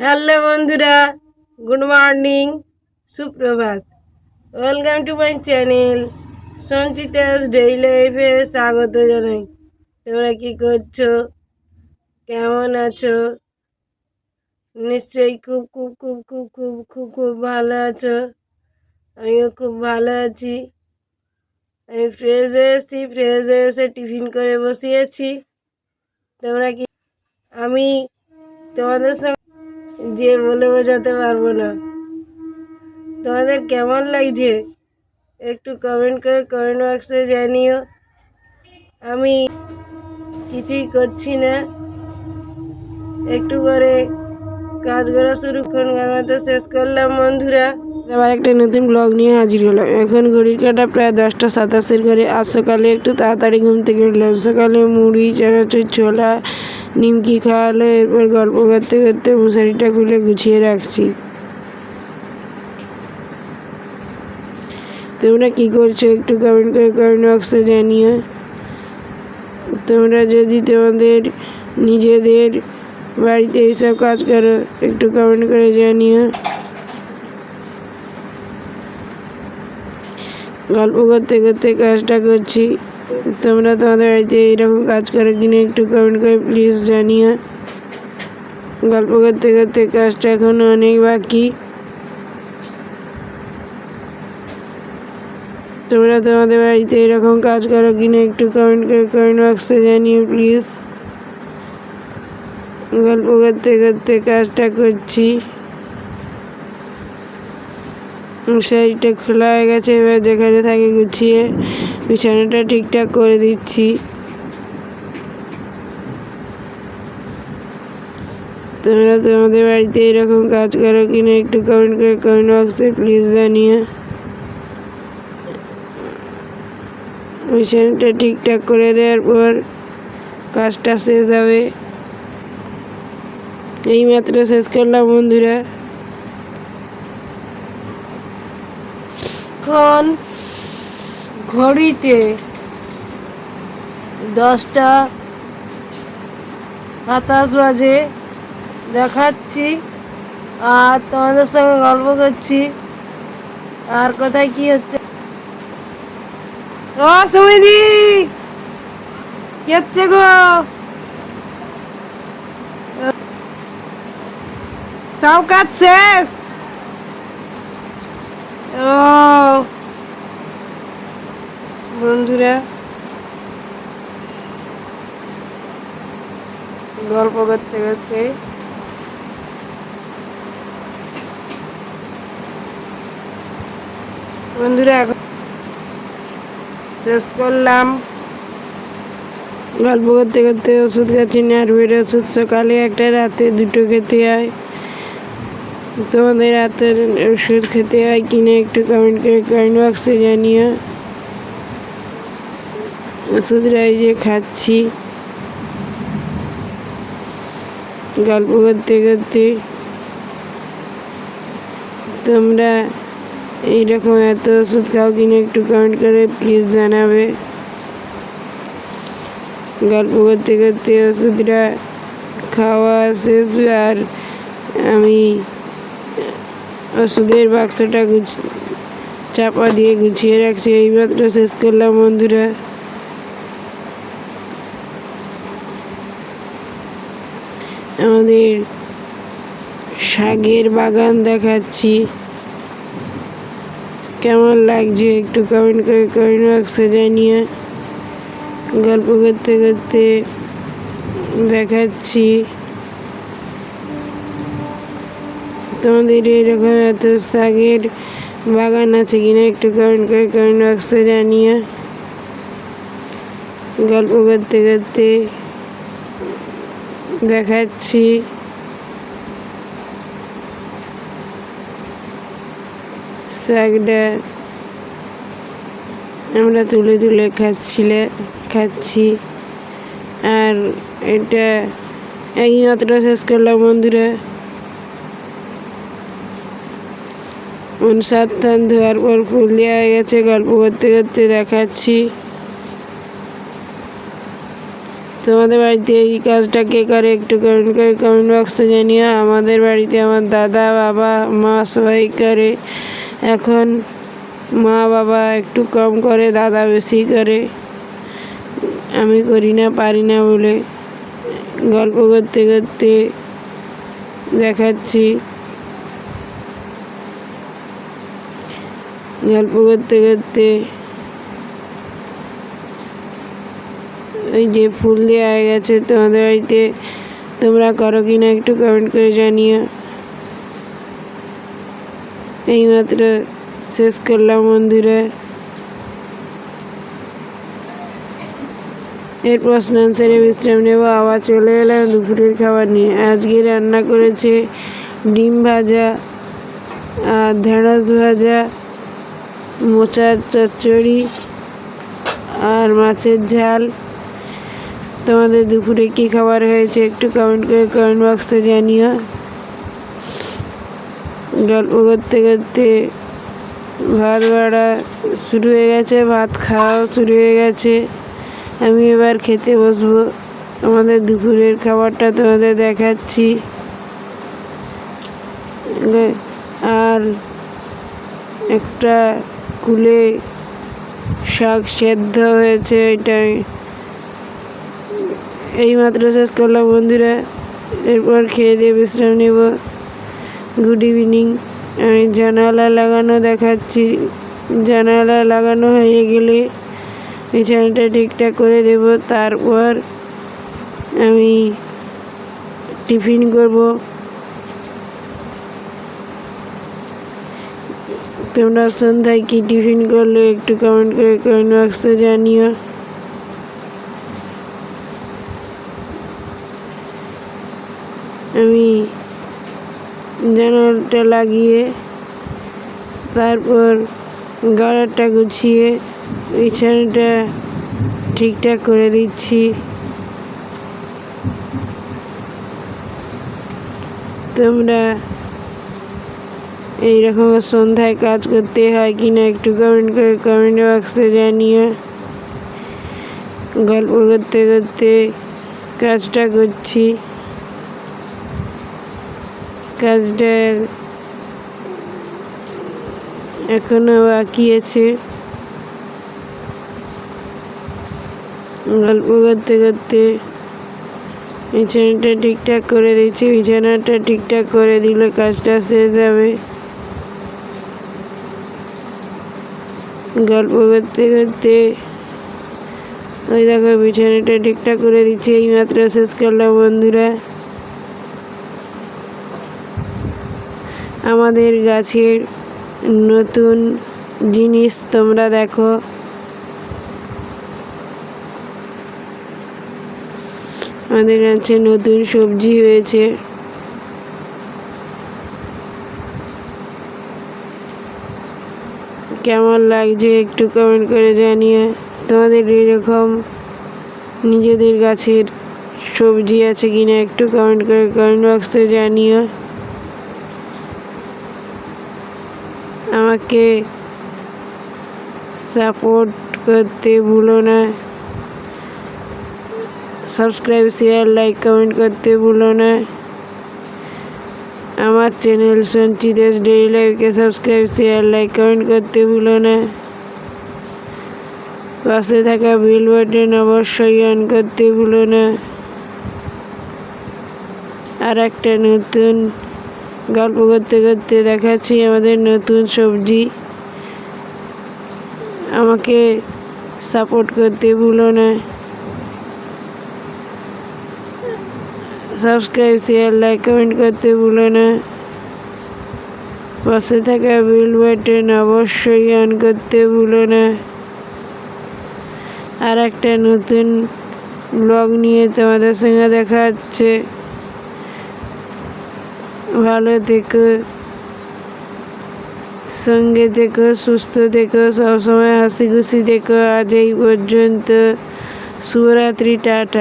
Hello বন্ধুরা, good morning, সুপ্রভাত। Welcome to my channel Sanchita's daily লাইফে স্বাগত জানাই। তোমরা কি করছো, কেমন আছো? নিশ্চয়ই খুব খুব খুব খুব খুব খুব খুব ভালো আছো। আমিও খুব ভালো আছি। আমি ফ্রেশে এসেছি, ফ্রেশে এসে টিফিন করে বসিয়েছি। তোমরা কি? আমি তোমাদের সঙ্গে যে বলে বোঝাতে পারবো না। তোমাদের কেমন লাগছে একটু কমেন্ট করে কমেন্ট বক্সে জানিও। আমি কিছুই করছি না, একটু করে কাজ করা শুরুক্ষণকার মতো শেষ করলাম বন্ধুরা। আবার একটা নতুন ব্লগ নিয়ে হাজির হলাম। এখন ঘড়ির কাটা প্রায় 10:27 করে। আজ সকালে একটু তাড়াতাড়ি ঘুম থেকে উঠলাম। সকালে মুড়ি, চানাচুর, ছোলা, নিমকি খাওয়ালো। এরপর গল্প করতে করতে মশারিটা খুলে গুছিয়ে রাখছি। তোমরা কি করছো একটু কমেন্ট করে কমেন্ট বক্সে জানিও। তোমরা যদি তোমাদের নিজেদের বাড়িতে এইসব কাজ করো একটু কমেন্ট করে জানিও। গল্প করতে করতে কাজটা করছি। তোমরা তোমাদের বাড়িতে এইরকম কাজ করো কিনা একটু কমেন্ট করে প্লিজ জানিও। গল্প করতে করতে কাজটা এখনো অনেক বাকি। তোমরা তোমাদের বাড়িতে এরকম কাজ করো কিনা একটু কমেন্ট করে কমেন্ট বক্সে জানিও প্লিজ। গল্প করতে করতে কাজটা করছি। মশারিটা খোলা হয়ে গেছে, এবার যেখানে থাকে গুছিয়ে বিছানাটা ঠিকঠাক করে দিচ্ছি। তোমরা তোমাদের বাড়িতে এরকম কাজ করো কিনা একটু কমেন্ট করে কমেন্ট বক্সে প্লিজ জানিও। বিছানাটা ঠিকঠাক করে দেওয়ার পর কাজটা শেষ হবে। এইমাত্র শেষ করলাম বন্ধুরা। এখন ঘড়িতে 10:27 বাজে দেখাচ্ছি, আর তোমাদের সঙ্গে গল্প করছি। আর কোথায় কি হচ্ছে? ও সুমিদি, কি হচ্ছে গো? সব কাজ শেষ? ও বন্ধুরা, গল্প করতে করতে বন্ধুরা এখন শেষ করলাম। গল্প করতে করতে ওষুধ খাচ্ছি, নার্ভের ওষুধ। সকালে একটা, রাতে দুটো খেতে হয়। তোমাদের রাতের ওষুধ খেতে হয় কিনা একটু কমেন্ট করে কমেন্ট বক্সে জানিও। ওষুধটা এই যে খাচ্ছি গল্প করতে করতে। তোমরা এইরকম এত ওষুধ খাও কিনা একটু কমেন্ট করে প্লিজ জানাবে। গল্প করতে করতে ওষুধটা খাওয়া শেষ, আর আমি ওষুধের বাক্সটা চাপা দিয়ে গুছিয়ে রাখছি। এইমাত্র শেষ করলাম বন্ধুরা। আমাদের শাকের বাগান দেখাচ্ছি, কেমন লাগছে একটু কমেন্ট করে কমেন্ট বক্সে জানিয়ে। গল্প করতে করতে দেখাচ্ছি। তোমাদের এরকম এত শাকের বাগান আছে কিনা একটু কমেন্ট করে কমেন্ট বক্সে জানিয়ে। গল্প করতে করতে দেখাচ্ছি। শাকটা আমরা তুলে তুলে খাচ্ছি। আর এটা এইমাত্র শেষ করলাম বন্ধুরা। সাবধান ধোয়ার পর ফুল দেওয়া হয়ে গেছে। গল্প করতে করতে দেখাচ্ছি। তোমাদের বাড়িতে এই কাজটা কে করে একটু কমেন্ট বক্সে জানিও। আমাদের বাড়িতে আমার দাদা, বাবা, মা সবাই করে। এখন মা বাবা একটু কম করে, দাদা বেশি করে। আমি করি না, পারি না বলে। গল্প করতে করতে দেখাচ্ছি। গল্প করতে করতে ওই যে ফুল দেওয়া হয়ে গেছে তোমাদের বাড়িতে, তোমরা করো কি না একটু কমেন্ট করে জানিও। এইমাত্র শেষ করলাম বন্ধুরা। এর প্রশ্ন আনসারে বিশ্রাম নেব। আবার চলে এলাম দুপুরের খাবার নিয়ে। আজকে রান্না করেছে ডিম ভাজা আর ঢেঁড়স ভাজা, মোচার চচ্চড়ি আর মাছের ঝাল। তোমাদের দুপুরে কী খাবার হয়েছে একটু কমেন্ট বক্সে জানিও। গল্প করতে করতে ভাত বাড়া শুরু হয়ে গেছে, ভাত খাওয়াও শুরু হয়ে গেছে। আমি এবার খেতে বসবো। আমাদের দুপুরের খাবারটা তোমাদের দেখাচ্ছি। আর একটা কুলে শাক সেদ্ধ হয়েছে, এটাই এইমাত্র শেষ করলাম বন্ধুরা। এরপর খেয়ে দিয়ে বিশ্রাম নেব। Good evening. আমি জানালা লাগানো দেখাচ্ছি। জানালা লাগানো হয়ে গেলে বিছানাটা ঠিকঠাক করে দেব। তারপর আমি টিফিন করব। তোমরা সন্ধ্যায় কি টিফিন করলে একটু কমেন্ট বক্সে জানিও। আমি জানালাটা লাগিয়ে তারপর গাড়াটা গুছিয়ে বিছানাটা ঠিকঠাক করে দিচ্ছি। তোমরা এইরকম সন্ধ্যায় কাজ করতে হয় কি না একটু কমেন্ট বক্সে জানিও। গল্প করতে করতে কাজটা করছি। কাজটা এখনো বাকি আছে। গল্প করতে করতে বিছানাটা ঠিকঠাক করে দিচ্ছি। বিছানাটা ঠিকঠাক করে দিলে কাজটা শেষ হবে। গল্প করতে করতে ওই দেখো বিছানাটা ঠিকঠাক করে দিচ্ছি। এইমাত্র শেষ করলাম বন্ধুরা। আমাদের গাছের নতুন জিনিস তোমরা দেখো। আমাদের গাছে নতুন সবজি হয়েছে। কেমন লাগছে একটু কমেন্ট করে জানিয়ে। তোমাদের এরকম নিজেদের গাছের সবজি আছে কিনা একটু কমেন্ট বক্সে জানিও। আমাকে সাপোর্ট করতে ভুলো না। সাবস্ক্রাইব, শেয়ার, লাইক, কমেন্ট করতে ভুলো না। আমার চ্যানেল সঞ্চিতেশ ডেইলি লাইফকে সাবস্ক্রাইব, শেয়ার, লাইক, কমেন্ট করতে ভুলো না। পাশে থাকা বেল বাটন অবশ্যই অন করতে ভুলো না। আর একটা নতুন গল্প করতে করতে দেখাচ্ছি আমাদের নতুন সবজি। আমাকে সাপোর্ট করতে ভুলো না। সাবস্ক্রাইব, শেয়ার, লাইক, কমেন্ট করতে ভুলো না। পাশে থাকা বেল বাটন অবশ্যই অন করতে ভুলো না। আর একটা নতুন ব্লগ নিয়ে তোমাদের সঙ্গে দেখা হচ্ছে। ভালো থেকো, সঙ্গে থেকো, সুস্থ থেকো, সবসময় হাসি খুশি থেকো। আজ এই পর্যন্ত। শুভরাত্রি, টাটা।